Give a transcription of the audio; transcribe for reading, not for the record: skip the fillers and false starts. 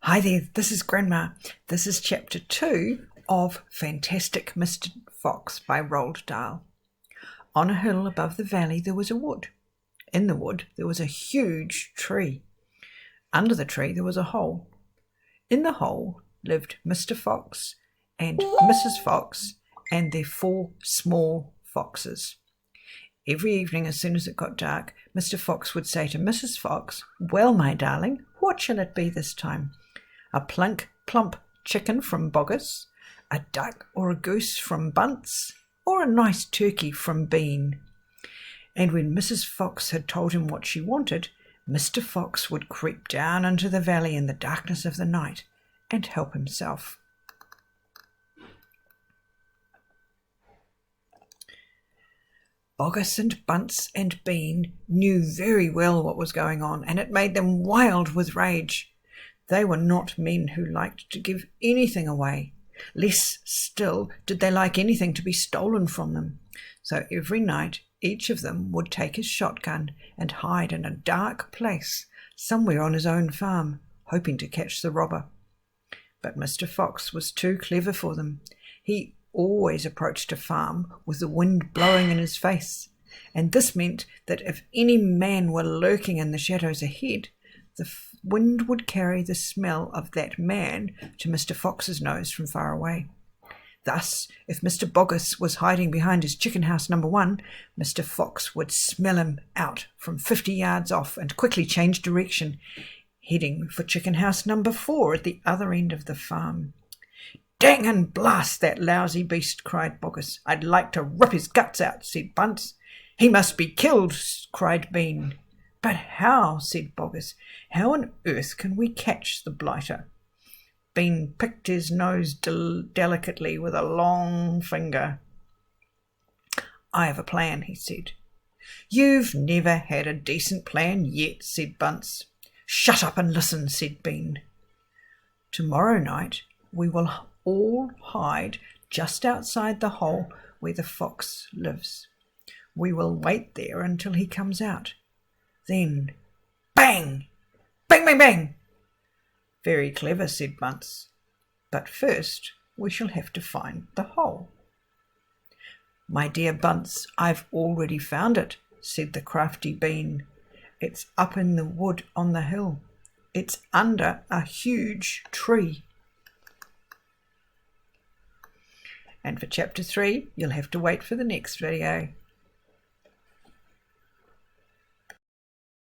Hi there, this is Grandma. This is chapter 2 of Fantastic Mr. Fox by Roald Dahl. On a hill above the valley there was a wood. In the wood there was a huge tree. Under the tree there was a hole. In the hole lived Mr. Fox and Mrs. Fox and their 4 small foxes. Every evening, as soon as it got dark, Mr. Fox would say to Mrs. Fox, "Well, my darling, what shall it be this time? A plump chicken from Boggis, a duck or a goose from Bunce, or a nice turkey from Bean?" And when Mrs. Fox had told him what she wanted, Mr. Fox would creep down into the valley in the darkness of the night and help himself. Boggis and Bunce and Bean knew very well what was going on, and it made them wild with rage. They were not men who liked to give anything away. Less still did they like anything to be stolen from them. So every night each of them would take his shotgun and hide in a dark place somewhere on his own farm, hoping to catch the robber. But Mr. Fox was too clever for them. He always approached a farm with the wind blowing in his face, and this meant that if any man were lurking in the shadows ahead, the wind would carry the smell of that man to Mr. Fox's nose from far away. Thus, if Mr. Boggis was hiding behind his chicken house number 1, Mr. Fox would smell him out from 50 yards off and quickly change direction, heading for chicken house number 4 at the other end of the farm. "Dang and blast that lousy beast," cried Boggis. "I'd like to rip his guts out," said Bunce. "He must be killed," cried Bean. "But how?" said Boggis. "How on earth can we catch the blighter?" Bean picked his nose delicately with a long finger. "I have a plan," he said. "You've never had a decent plan yet," said Bunce. "Shut up and listen," said Bean. "Tomorrow night we will all hide just outside the hole where the fox lives. We will wait there until he comes out. Then, bang! Bang, bang, bang!" "Very clever," said Bunce. "But first we shall have to find the hole." "My dear Bunce, I've already found it," said the crafty Bean. "It's up in the wood on the hill. It's under a huge tree." And for chapter 3, you'll have to wait for the next video.